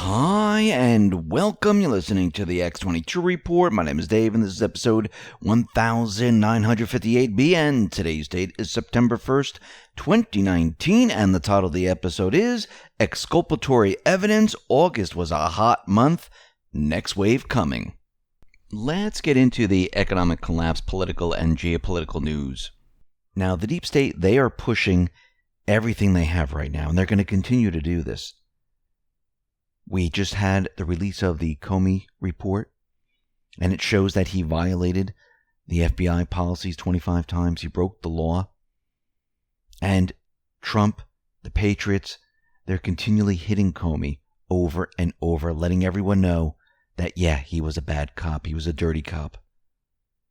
Hi and welcome. You're listening to the X22 Report. My name is Dave and this is episode 1958B and today's date is September 1st, 2019 and the title of the episode is Exculpatory Evidence. August was a hot month. Next wave coming. Let's get into the economic collapse, political and geopolitical news. Now, the deep state, they are pushing everything they have right now and they're going to continue to do this. We just had the release of the Comey report, and it shows that he violated the FBI policies 25 times. He broke the law. And Trump, the Patriots, they're continually hitting Comey over and over, letting everyone know that, yeah, he was a bad cop. He was a dirty cop.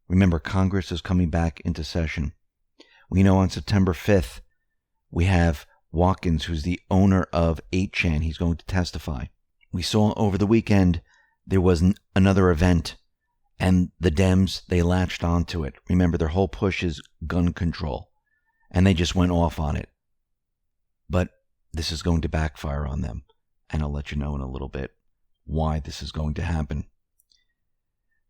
Remember, Congress is coming back into session. We know on September 5th, we have Watkins, who's the owner of 8chan. He's going to testify. We saw over the weekend there was another event, and the Dems, they latched onto it. Remember, their whole push is gun control, and they just went off on it. But this is going to backfire on them, and I'll let you know in a little bit why this is going to happen.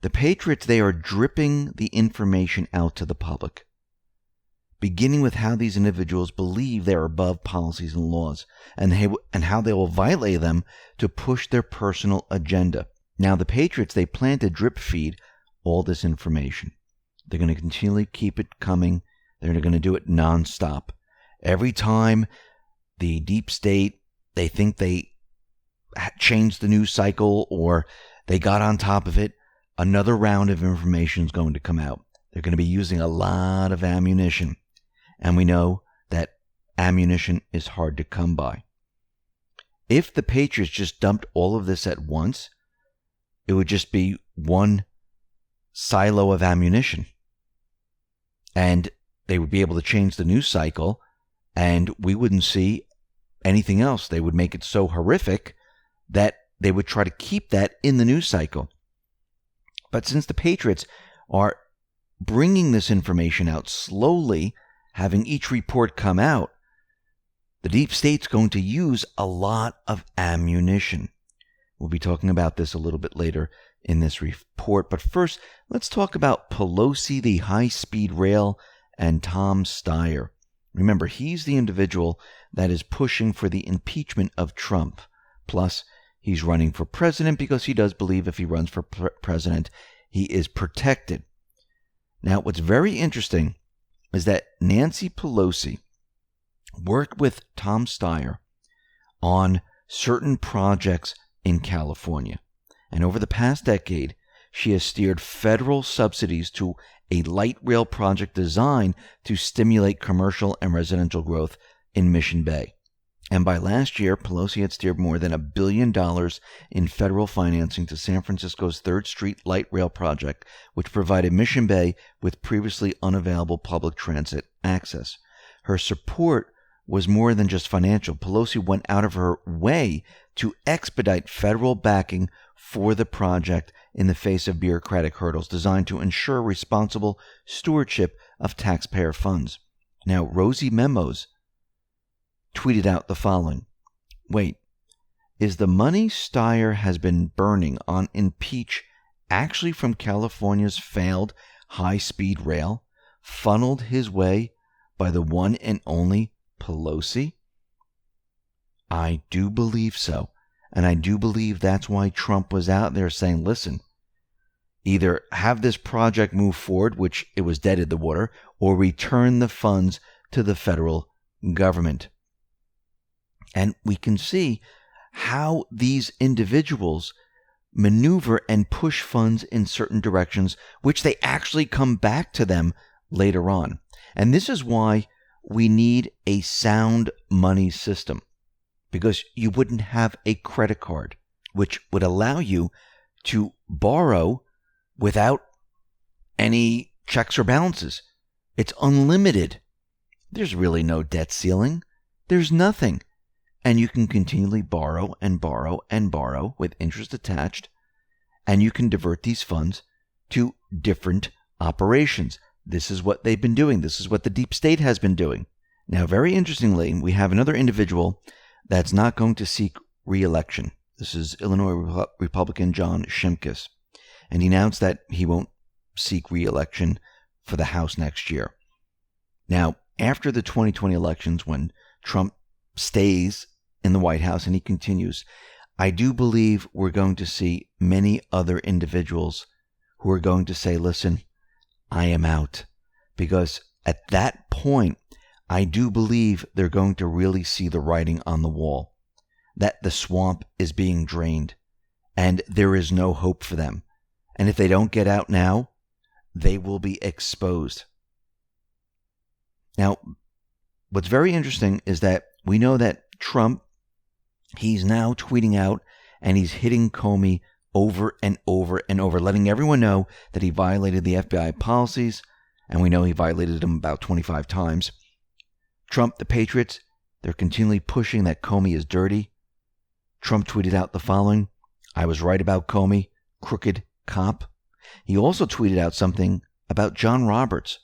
The Patriots, they are dripping the information out to the public, beginning with how these individuals believe they're above policies and laws, and how they will violate them to push their personal agenda. Now, the Patriots, they plan to drip feed all this information. They're going to continually keep it coming. They're going to do it nonstop. Every time the deep state, they think they changed the news cycle or they got on top of it, another round of information is going to come out. They're going to be using a lot of ammunition. And we know that ammunition is hard to come by. If the Patriots just dumped all of this at once, it would just be one silo of ammunition. And they would be able to change the news cycle, and we wouldn't see anything else. They would make it so horrific that they would try to keep that in the news cycle. But since the Patriots are bringing this information out slowly, having each report come out, the deep state's going to use a lot of ammunition. We'll be talking about this a little bit later in this report. But first, let's talk about Pelosi, the high-speed rail, and Tom Steyer. Remember, he's the individual that is pushing for the impeachment of Trump. Plus, he's running for president because he does believe if he runs for president, he is protected. Now, what's very interesting is that Nancy Pelosi worked with Tom Steyer on certain projects in California. And over the past decade, she has steered federal subsidies to a light rail project designed to stimulate commercial and residential growth in Mission Bay. And by last year, Pelosi had steered more than $1 billion in federal financing to San Francisco's 3rd Street Light Rail project, which provided Mission Bay with previously unavailable public transit access. Her support was more than just financial. Pelosi went out of her way to expedite federal backing for the project in the face of bureaucratic hurdles designed to ensure responsible stewardship of taxpayer funds. Now, Rosie Memos tweeted out the following. Wait, is the money Steyer has been burning on impeach actually from California's failed high-speed rail, funneled his way by the one and only Pelosi? I do believe so. And I do believe that's why Trump was out there saying, listen, either have this project move forward, which it was dead in the water, or return the funds to the federal government. And we can see how these individuals maneuver and push funds in certain directions, which they actually come back to them later on. And this is why we need a sound money system, because you wouldn't have a credit card, which would allow you to borrow without any checks or balances. It's unlimited. There's really no debt ceiling. There's nothing. And you can continually borrow and borrow and borrow with interest attached, and you can divert these funds to different operations. This is what they've been doing. This is what the deep state has been doing. Now, very interestingly, we have another individual that's not going to seek re-election. This is Illinois Republican John Shimkus. And he announced that he won't seek re-election for the House next year. Now, after the 2020 elections, when Trump stays in the White House and he continues, I do believe we're going to see many other individuals who are going to say, listen, I am out. Because at that point, I do believe they're going to really see the writing on the wall, that the swamp is being drained and there is no hope for them. And if they don't get out now, they will be exposed. Now, what's very interesting is that we know that Trump, he's now tweeting out and he's hitting Comey over and over and over, letting everyone know that he violated the FBI policies, and we know he violated them about 25 times. Trump, the Patriots, they're continually pushing that Comey is dirty. Trump tweeted out the following: I was right about Comey, crooked cop. He also tweeted out something about John Roberts.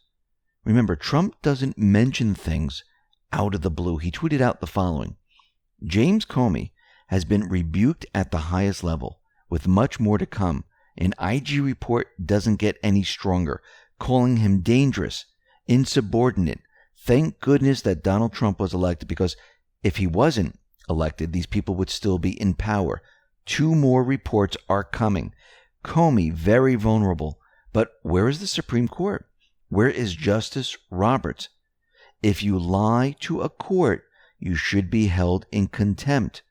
Remember, Trump doesn't mention things out of the blue. He tweeted out the following: James Comey has been rebuked at the highest level, with much more to come. An IG report doesn't get any stronger, calling him dangerous, insubordinate. Thank goodness that Donald Trump was elected, because if he wasn't elected, these people would still be in power. 2 more reports are coming. Comey, very vulnerable. But where is the Supreme Court? Where is Justice Roberts? If you lie to a court, you should be held in contempt.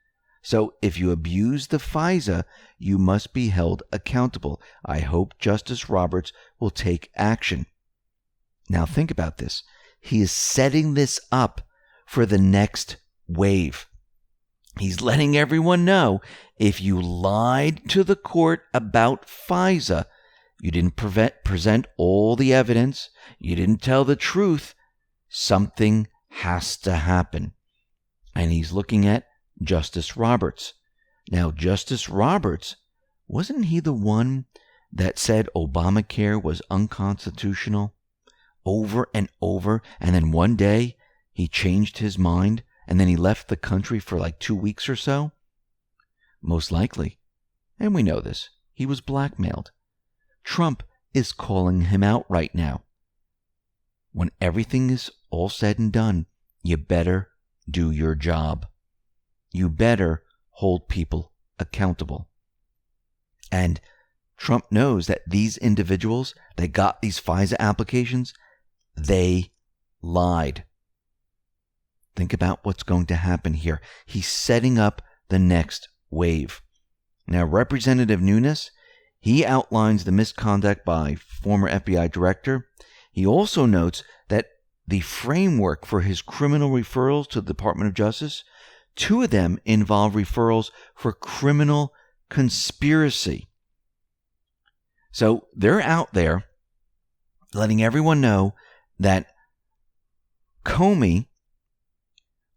So if you abuse the FISA, you must be held accountable. I hope Justice Roberts will take action. Now think about this. He is setting this up for the next wave. He's letting everyone know, if you lied to the court about FISA, you didn't present all the evidence, you didn't tell the truth, something has to happen. And he's looking at Justice Roberts. Now, Justice Roberts, wasn't he the one that said Obamacare was unconstitutional over and over, and then one day he changed his mind, and then he left the country for like 2 weeks or so? Most likely, and we know this, he was blackmailed. Trump is calling him out right now. When everything is all said and done, you better do your job. You better hold people accountable. And Trump knows that these individuals that got these FISA applications, they lied. Think about what's going to happen here. He's setting up the next wave. Now, Representative Nunes, he outlines the misconduct by former FBI director. He also notes that the framework for his criminal referrals to the Department of Justice, 2 of them involve referrals for criminal conspiracy. So they're out there letting everyone know that Comey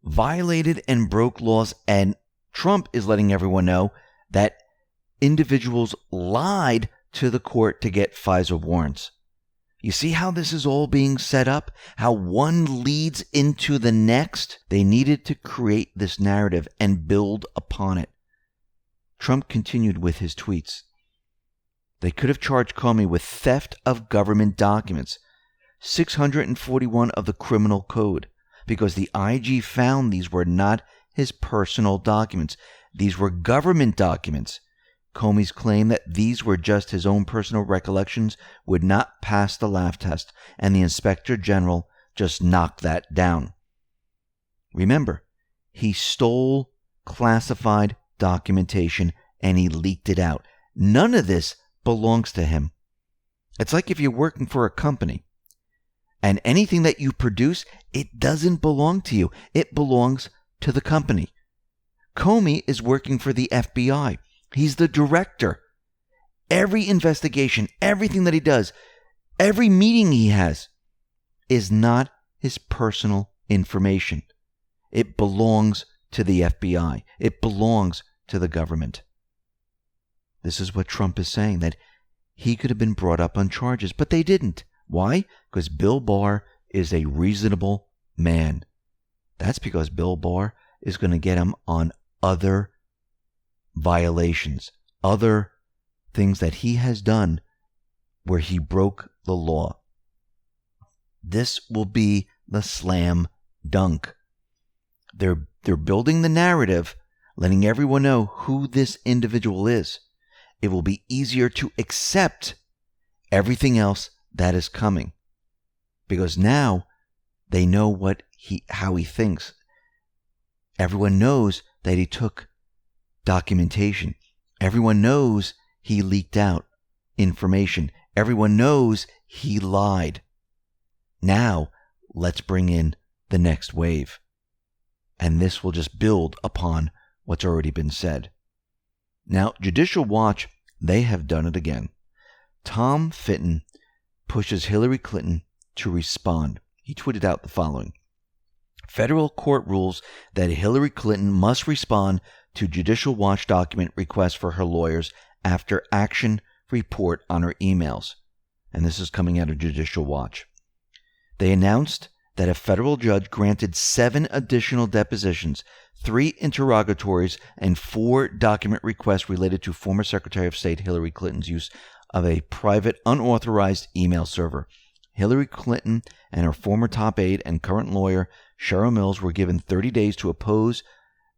violated and broke laws, and Trump is letting everyone know that individuals lied to the court to get FISA warrants. You see how this is all being set up? How one leads into the next? They needed to create this narrative and build upon it. Trump continued with his tweets. They could have charged Comey with theft of government documents, 641 of the criminal code, because the IG found these were not his personal documents. These were government documents. Comey's claim that these were just his own personal recollections would not pass the laugh test, and the Inspector General just knocked that down. Remember, he stole classified documentation and he leaked it out. None of this belongs to him. It's like if you're working for a company and anything that you produce, it doesn't belong to you. It belongs to the company. Comey is working for the FBI. He's the director. Every investigation, everything that he does, every meeting he has is not his personal information. It belongs to the FBI. It belongs to the government. This is what Trump is saying, that he could have been brought up on charges, but they didn't. Why? Because Bill Barr is a reasonable man. That's because Bill Barr is going to get him on other violations, other things that he has done where he broke the law. This will be the slam dunk. They're building the narrative, letting everyone know who this individual is. It will be easier to accept everything else that is coming, because now they know how he thinks. Everyone knows that he took documentation. Everyone knows he leaked out information. Everyone knows he lied. Now, let's bring in the next wave. And this will just build upon what's already been said. Now, Judicial Watch, they have done it again. Tom Fitton pushes Hillary Clinton to respond. He tweeted out the following: Federal court rules that Hillary Clinton must respond to Judicial Watch document requests for her lawyers after action report on her emails. And this is coming out of Judicial Watch. They announced that a federal judge granted 7 additional depositions, 3 interrogatories, and 4 document requests related to former Secretary of State Hillary Clinton's use of a private, unauthorized email server. Hillary Clinton and her former top aide and current lawyer, Cheryl Mills, were given 30 days to oppose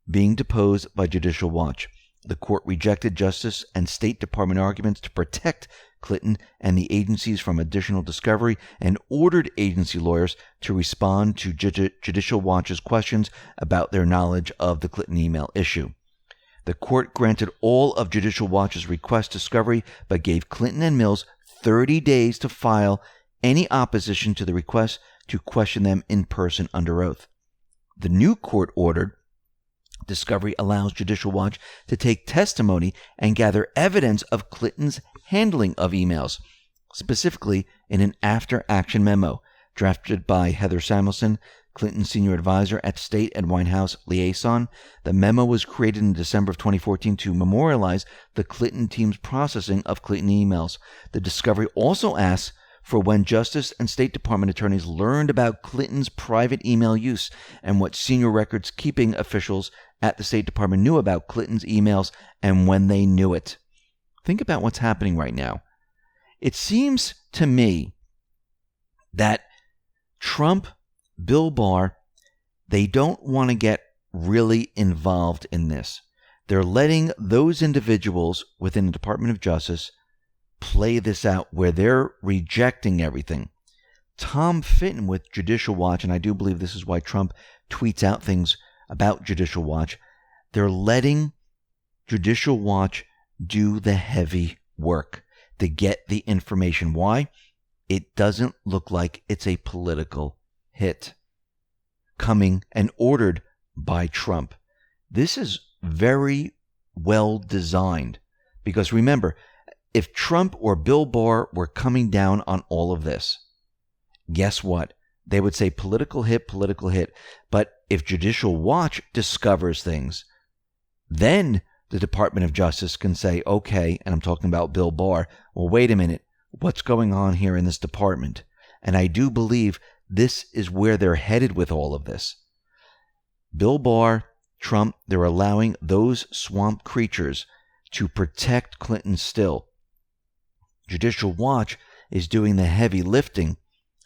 being deposed by Judicial Watch. The court rejected Justice and State Department arguments to protect Clinton and the agencies from additional discovery and ordered agency lawyers to respond to Judicial Watch's questions about their knowledge of the Clinton email issue. The court granted all of Judicial Watch's request discovery, but gave Clinton and Mills 30 days to file any opposition to the request to question them in person under oath. The new court ordered discovery allows Judicial Watch to take testimony and gather evidence of Clinton's handling of emails, specifically in an after-action memo drafted by Heather Samuelson, Clinton's senior advisor at State and White House liaison. The memo was created in December of 2014 to memorialize the Clinton team's processing of Clinton emails. The discovery also asks for when Justice and State Department attorneys learned about Clinton's private email use and what senior records keeping officials at the State Department knew about Clinton's emails and when they knew it. Think about what's happening right now. It seems to me that Trump, Bill Barr, they don't want to get really involved in this. They're letting those individuals within the Department of Justice play this out where they're rejecting everything. Tom Fitton with Judicial Watch, and I do believe this is why Trump tweets out things about Judicial Watch, they're letting Judicial Watch do the heavy work to get the information. Why? It doesn't look like it's a political hit coming and ordered by Trump. This is very well designed because remember, if Trump or Bill Barr were coming down on all of this, guess what? They would say political hit, political hit. But if Judicial Watch discovers things, then the Department of Justice can say, okay, and I'm talking about Bill Barr, well, wait a minute, what's going on here in this department? And I do believe this is where they're headed with all of this. Bill Barr, Trump, they're allowing those swamp creatures to protect Clinton still. Judicial Watch is doing the heavy lifting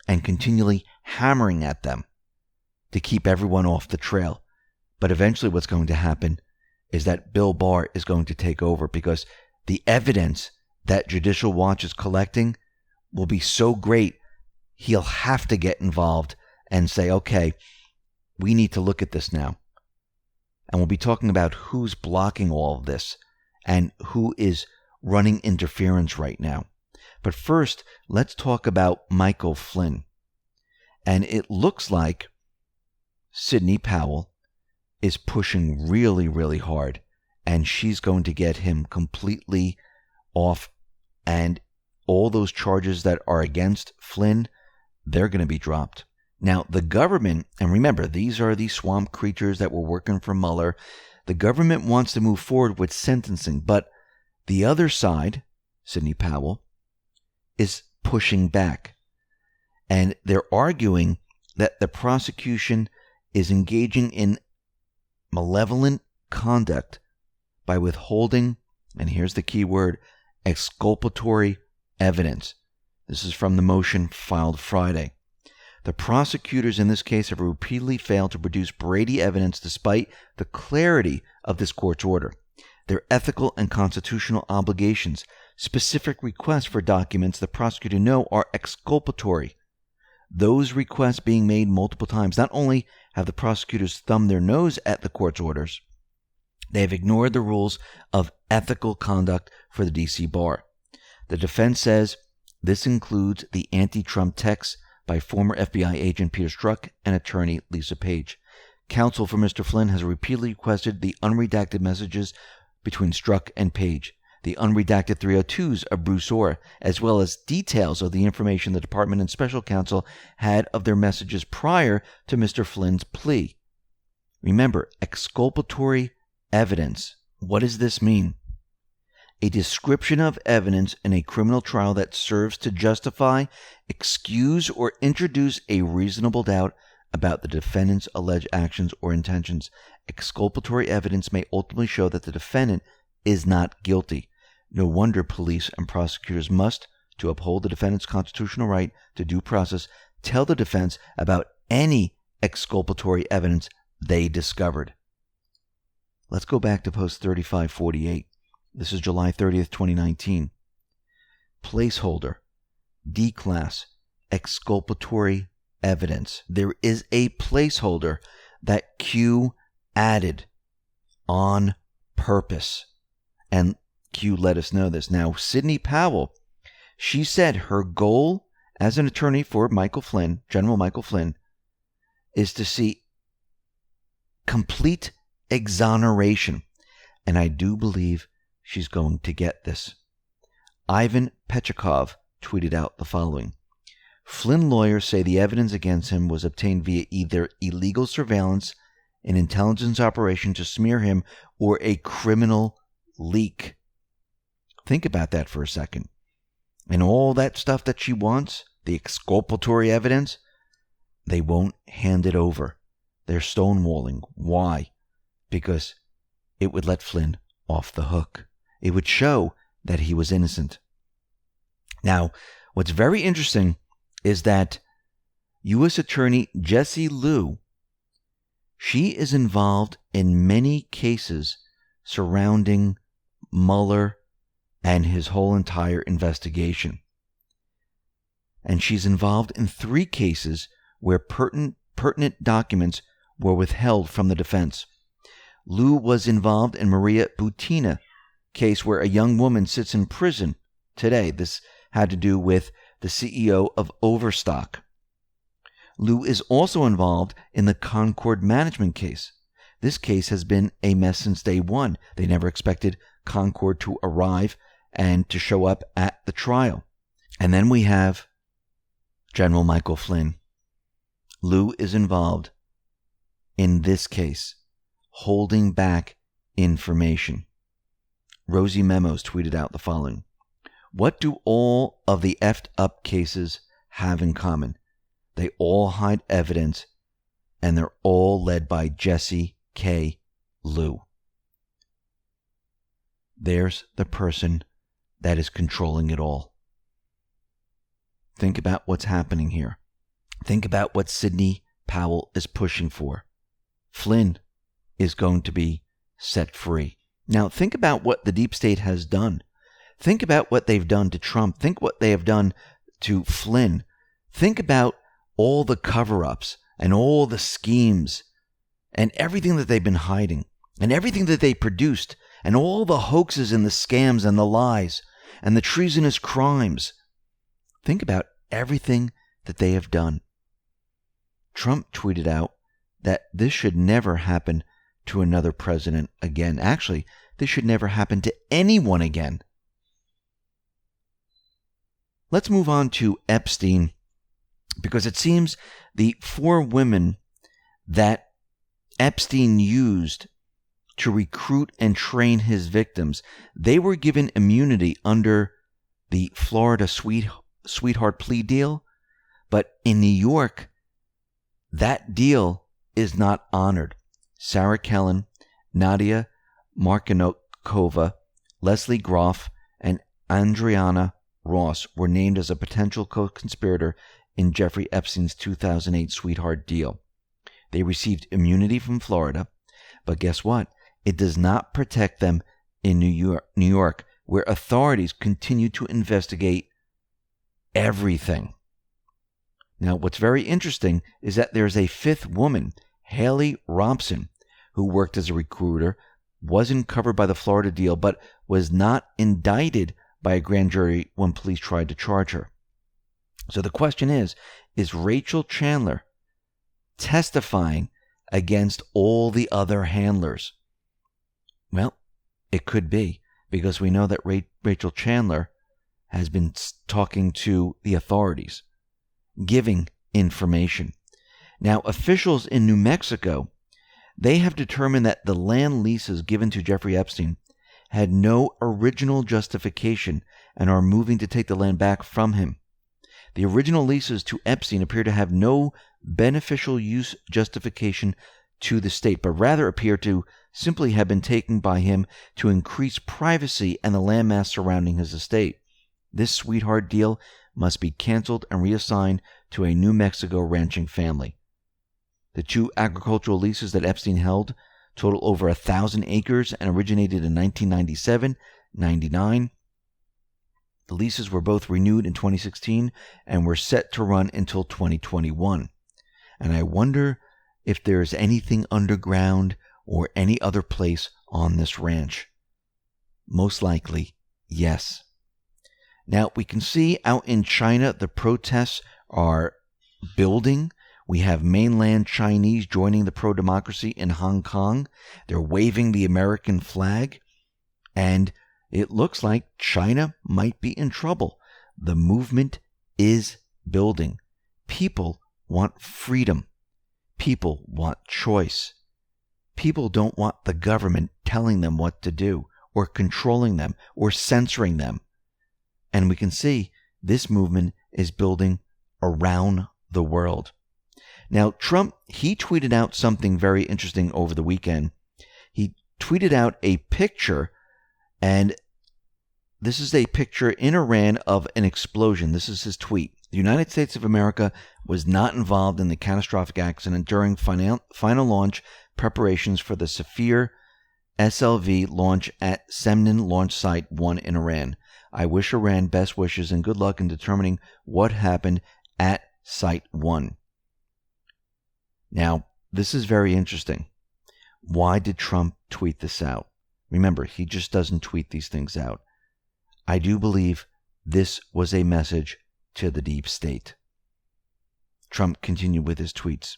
and continually hammering at them to keep everyone off the trail. But eventually what's going to happen is that Bill Barr is going to take over because the evidence that Judicial Watch is collecting will be so great, he'll have to get involved and say, okay, we need to look at this now. And we'll be talking about who's blocking all of this and who is running interference right now. But first, let's talk about Michael Flynn. And it looks like Sidney Powell is pushing really, really hard. And she's going to get him completely off. And all those charges that are against Flynn, they're going to be dropped. Now, the government, and remember, these are the swamp creatures that were working for Mueller. The government wants to move forward with sentencing. But the other side, Sidney Powell, is pushing back. And they're arguing that the prosecution is engaging in malevolent conduct by withholding, and here's the key word, exculpatory evidence. This is from the motion filed Friday. The prosecutors in this case have repeatedly failed to produce Brady evidence despite the clarity of this court's order. Their ethical and constitutional obligations, specific requests for documents the prosecutor know are exculpatory. Those requests being made multiple times. Not only have the prosecutors thumbed their nose at the court's orders, they have ignored the rules of ethical conduct for the D.C. bar. The defense says this includes the anti-Trump texts by former FBI agent Peter Strzok and attorney Lisa Page. Counsel for Mr. Flynn has repeatedly requested the unredacted messages between Strzok and Page, the unredacted 302s of Bruce Orr, as well as details of the information the department and special counsel had of their messages prior to Mr. Flynn's plea. Remember, exculpatory evidence. What does this mean? A description of evidence in a criminal trial that serves to justify, excuse, or introduce a reasonable doubt about the defendant's alleged actions or intentions. Exculpatory evidence may ultimately show that the defendant is not guilty. No wonder police and prosecutors must, to uphold the defendant's constitutional right to due process, tell the defense about any exculpatory evidence they discovered. Let's go back to post 3548. This is July 30th, 2019. Placeholder, D-class, exculpatory evidence. There is a placeholder that Q added on purpose. And Q let us know this. Now, Sidney Powell, she said her goal as an attorney for Michael Flynn, General Michael Flynn, is to see complete exoneration. And I do believe she's going to get this. Ivan Pechikov tweeted out the following. Flynn lawyers say the evidence against him was obtained via either illegal surveillance, an intelligence operation to smear him, or a criminal leak. Think about that for a second. And all that stuff that she wants, the exculpatory evidence, they won't hand it over. They're stonewalling. Why? Because it would let Flynn off the hook. It would show that he was innocent. Now, what's very interesting is that U.S. Attorney Jessie Liu, she is involved in many cases surrounding Mueller and his whole entire investigation. And she's involved in 3 cases where pertinent documents were withheld from the defense. Liu was involved in Maria Butina case where a young woman sits in prison today. This had to do with the CEO of Overstock. Liu is also involved in the Concord management case. This case has been a mess since day one. They never expected Concord to arrive and to show up at the trial. And then we have General Michael Flynn. Liu is involved in this case, holding back information. Rosie Memos tweeted out the following. What do all of the effed up cases have in common? They all hide evidence, and they're all led by Jessie K. Liu. There's the person that is controlling it all. Think about what's happening here. Think about what Sidney Powell is pushing for. Flynn is going to be set free. Now, think about what the deep state has done. Think about what they've done to Trump. Think what they have done to Flynn. Think about all the cover-ups and all the schemes and everything that they've been hiding and everything that they produced and all the hoaxes and the scams and the lies and the treasonous crimes. Think about everything that they have done. Trump tweeted out that this should never happen to another president again. Actually, this should never happen to anyone again. Let's move on to Epstein, because it seems the 4 women that Epstein used to recruit and train his victims, they were given immunity under the Florida sweetheart plea deal. But in New York, that deal is not honored. Sarah Kellen, Nadia Martinenko, Kova, Leslie Groff, and Andriana Ross were named as a potential co-conspirator in Jeffrey Epstein's 2008 sweetheart deal. They received immunity from Florida, but guess what? It does not protect them in New York, where authorities continue to investigate everything. Now, what's very interesting is that there's a fifth woman, Haley Robson, who worked as a recruiter, wasn't covered by the Florida deal, but was not indicted by a grand jury when police tried to charge her. So the question is Rachel Chandler testifying against all the other handlers? Well, it could be, because we know that Rachel Chandler has been talking to the authorities, giving information. Now, officials in New Mexico, they have determined that the land leases given to Jeffrey Epstein had no original justification and are moving to take the land back from him. The original leases to Epstein appear to have no beneficial use justification to the state, but rather appear to simply have been taken by him to increase privacy and the landmass surrounding his estate. This sweetheart deal must be canceled and reassigned to a New Mexico ranching family. The two agricultural leases that Epstein held total over 1,000 acres and originated in 1997-99. The leases were both renewed in 2016 and were set to run until 2021. And I wonder if there is anything underground or any other place on this ranch. Most likely, yes. Now, we can see out in China, the protests are building. We have mainland Chinese joining the pro-democracy in Hong Kong. They're waving the American flag. And it looks like China might be in trouble. The movement is building. People want freedom. People want choice. People don't want the government telling them what to do, or controlling them, or censoring them. And we can see this movement is building around the world. Now, Trump, he tweeted out something very interesting over the weekend. He tweeted out a picture, and this is a picture in Iran of an explosion. This is his tweet. The United States of America was not involved in the catastrophic accident during final launch preparations for the Sapphire SLV launch at Semnan Launch Site 1 in Iran. I wish Iran best wishes and good luck in determining what happened at Site 1. Now, this is very interesting. Why did Trump tweet this out? Remember, he just doesn't tweet these things out. I do believe this was a message to the deep state. Trump continued with his tweets.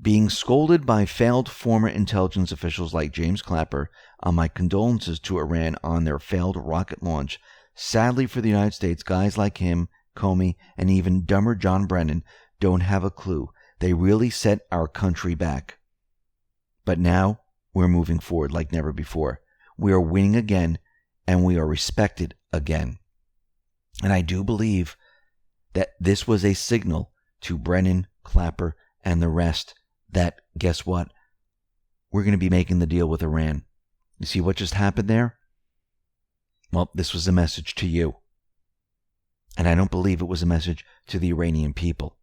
Being scolded by failed former intelligence officials like James Clapper on my condolences to Iran on their failed rocket launch. Sadly for the United States, guys like him, Comey, and even dumber John Brennan don't have a clue. They really set our country back. But now we're moving forward like never before. We are winning again, and we are respected again. And I do believe that this was a signal to Brennan, Clapper, and the rest that, guess what? We're going to be making the deal with Iran. You see what just happened there? Well, this was a message to you. And I don't believe it was a message to the Iranian people.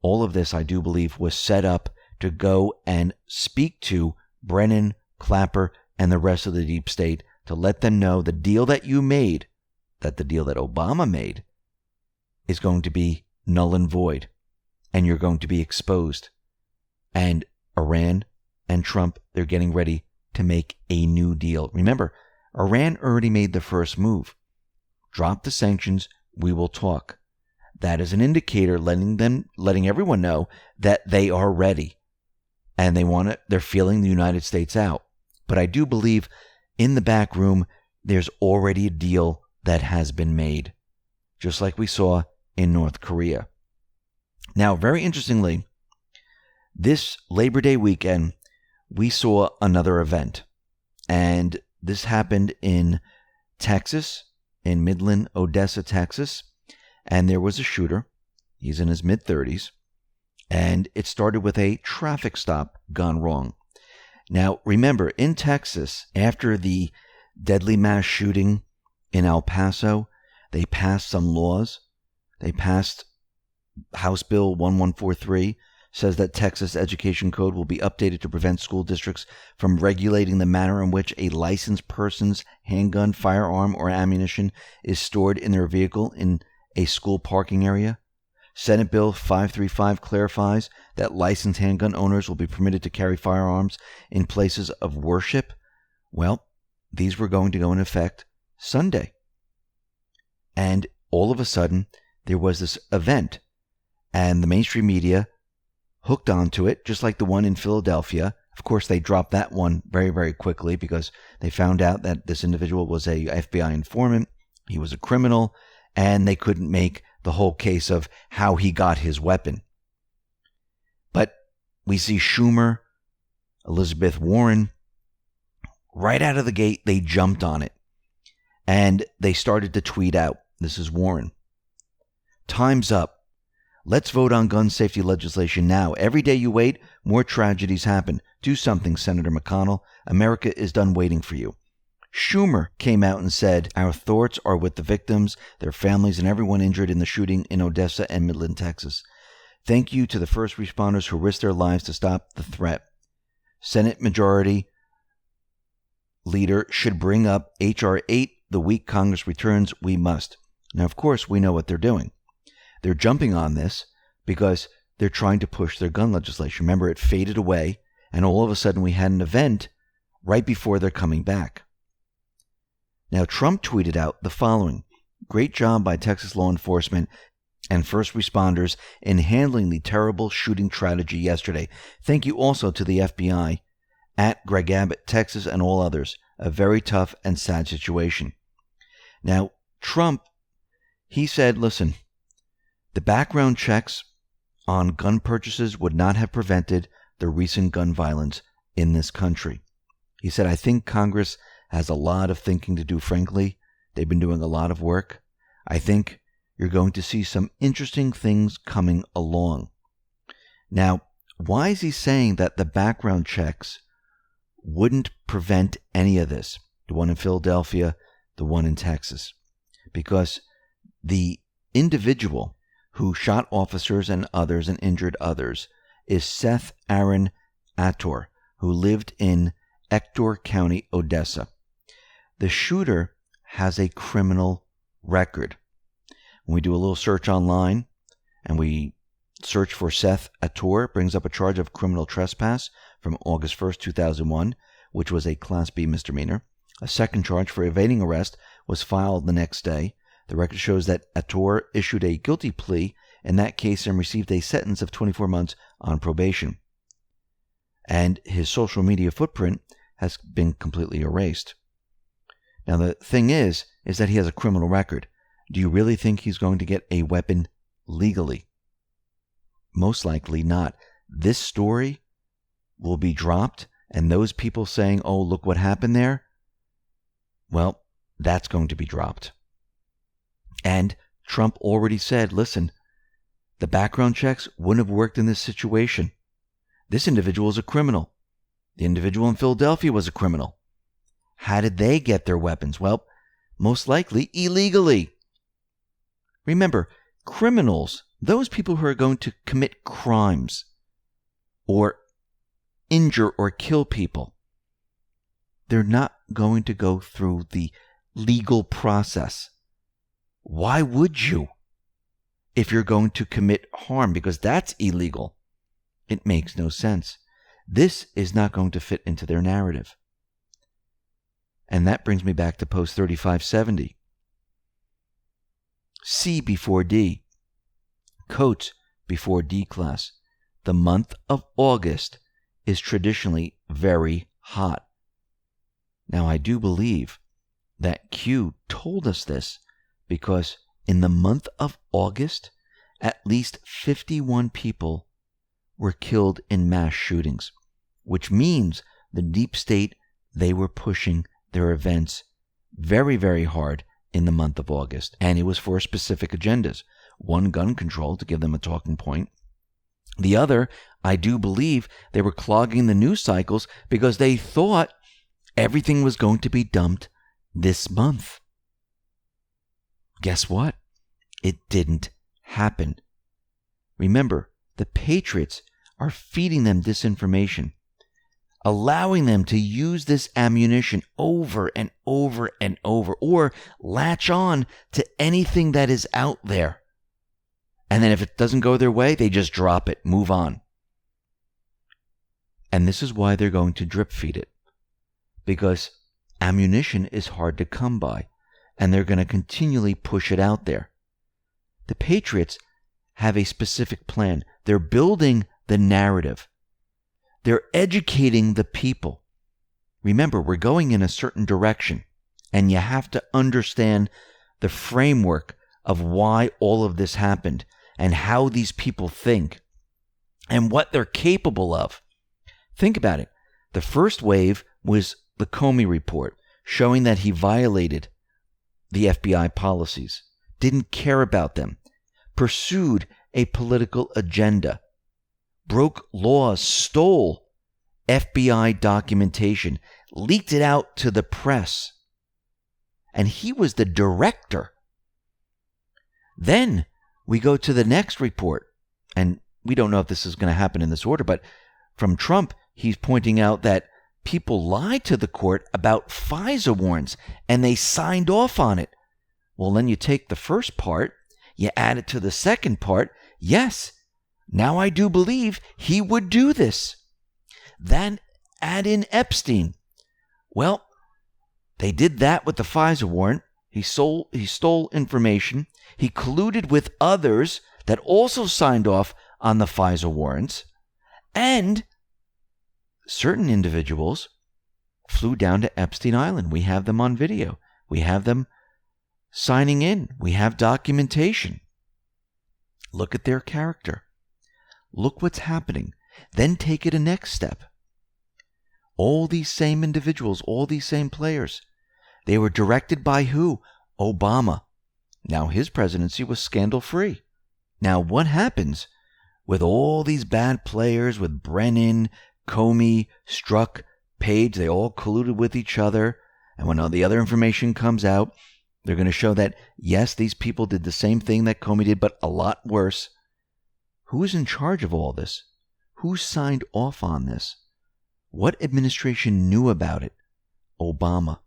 All of this, I do believe, was set up to go and speak to Brennan, Clapper, and the rest of the deep state to let them know the deal that you made, that the deal that Obama made, is going to be null and void. And you're going to be exposed. And Iran and Trump, they're getting ready to make a new deal. Remember, Iran already made the first move. Drop the sanctions, we will talk. That is an indicator letting everyone know that they are ready. And they're feeling the United States out. But I do believe in the back room, there's already a deal that has been made. Just like we saw in North Korea. Now, very interestingly, this Labor Day weekend, we saw another event. And this happened in Texas, in Midland, Odessa, Texas. And there was a shooter. He's in his mid-30s. And it started with a traffic stop gone wrong. Now, remember, in Texas, after the deadly mass shooting in El Paso, they passed some laws. They passed House Bill 1143, says that Texas Education Code will be updated to prevent school districts from regulating the manner in which a licensed person's handgun, firearm, or ammunition is stored in their vehicle in a school parking area. Senate Bill 535 clarifies that licensed handgun owners will be permitted to carry firearms in places of worship. Well, these were going to go into effect Sunday. And all of a sudden, there was this event, and the mainstream media hooked onto it, just like the one in Philadelphia. Of course, they dropped that one very, very quickly because they found out that this individual was a FBI informant. He was a criminal, and they couldn't make the whole case of how he got his weapon. But we see Schumer, Elizabeth Warren, right out of the gate, they jumped on it. And they started to tweet out, this is Warren, "Time's up. Let's vote on gun safety legislation now. Every day you wait, more tragedies happen. Do something, Senator McConnell. America is done waiting for you." Schumer came out and said, "Our thoughts are with the victims, their families, and everyone injured in the shooting in Odessa and Midland, Texas. Thank you to the first responders who risked their lives to stop the threat. Senate Majority Leader should bring up H.R. 8 the week Congress returns. We must." Now, of course, we know what they're doing. They're jumping on this because they're trying to push their gun legislation. Remember, it faded away, and all of a sudden we had an event right before they're coming back. Now, Trump tweeted out the following: "Great job by Texas law enforcement and first responders in handling the terrible shooting tragedy yesterday. Thank you also to the FBI at Greg Abbott, Texas, and all others. A very tough and sad situation." Now, Trump, he said, listen, the background checks on gun purchases would not have prevented the recent gun violence in this country. He said, "I think Congress has a lot of thinking to do, frankly. They've been doing a lot of work. I think you're going to see some interesting things coming along." Now, why is he saying that the background checks wouldn't prevent any of this? The one in Philadelphia, the one in Texas. Because the individual who shot officers and others and injured others is Seth Aaron Attor, who lived in Ector County, Odessa. The shooter has a criminal record. When we do a little search online and we search for Seth Attor, it brings up a charge of criminal trespass from August 1st, 2001, which was a Class B misdemeanor. A second charge for evading arrest was filed the next day. The record shows that Attor issued a guilty plea in that case and received a sentence of 24 months on probation. And his social media footprint has been completely erased. Now, the thing is that he has a criminal record. Do you really think he's going to get a weapon legally? Most likely not. This story will be dropped, and those people saying, "Oh, look what happened there," well, that's going to be dropped. And Trump already said, listen, the background checks wouldn't have worked in this situation. This individual is a criminal. The individual in Philadelphia was a criminal. How did they get their weapons? Well, most likely illegally. Remember, criminals, those people who are going to commit crimes or injure or kill people, they're not going to go through the legal process. Why would you if you're going to commit harm? Because that's illegal. It makes no sense. This is not going to fit into their narrative. And that brings me back to post 3570. C before D. Coats before D class. The month of August is traditionally very hot. Now, I do believe that Q told us this because in the month of August, at least 51 people were killed in mass shootings, which means the deep state, they were pushing their events very, very hard in the month of August. And it was for specific agendas. One, gun control, to give them a talking point. The other, I do believe they were clogging the news cycles because they thought everything was going to be dumped this month. Guess what? It didn't happen. Remember, the patriots are feeding them disinformation, allowing them to use this ammunition over and over and over, or latch on to anything that is out there. And then if it doesn't go their way, they just drop it, move on. And this is why they're going to drip feed it. Because ammunition is hard to come by, and they're going to continually push it out there. The patriots have a specific plan. They're building the narrative. They're educating the people. Remember, we're going in a certain direction, and you have to understand the framework of why all of this happened and how these people think and what they're capable of. Think about it. The first wave was the Comey report, showing that he violated the FBI policies, didn't care about them, pursued a political agenda, broke laws, stole FBI documentation, leaked it out to the press. And he was the director. Then we go to the next report, and we don't know if this is going to happen in this order, but from Trump, he's pointing out that people lied to the court about FISA warrants, and they signed off on it. Well, then you take the first part, you add it to the second part. Yes, now I do believe he would do this. Then add in Epstein. Well, they did that with the FISA warrant. He stole information. He colluded with others that also signed off on the FISA warrants. And certain individuals flew down to Epstein Island. We have them on video. We have them signing in. We have documentation. Look at their character. Look what's happening. Then take it a next step. All these same individuals, all these same players, they were directed by who? Obama. Now his presidency was scandal-free. Now what happens with all these bad players, with Brennan, Comey, Strzok, Page? They all colluded with each other. And when all the other information comes out, they're going to show that, yes, these people did the same thing that Comey did, but a lot worse. Who is in charge of all this? Who signed off on this? What administration knew about it? Obama.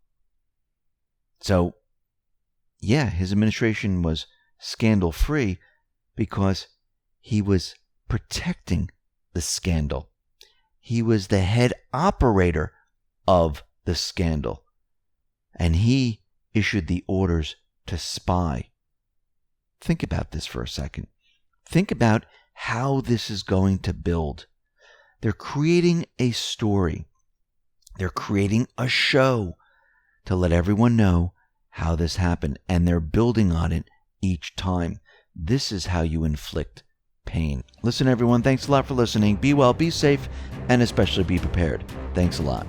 So, yeah, his administration was scandal-free because he was protecting the scandal. He was the head operator of the scandal. And he issued the orders to spy. Think about this for a second. Think about how this is going to build. They're creating a story. They're creating a show to let everyone know how this happened, and they're building on it each time. This is how you inflict pain. Listen, everyone, thanks a lot for listening. Be well, be safe, and especially be prepared. Thanks a lot.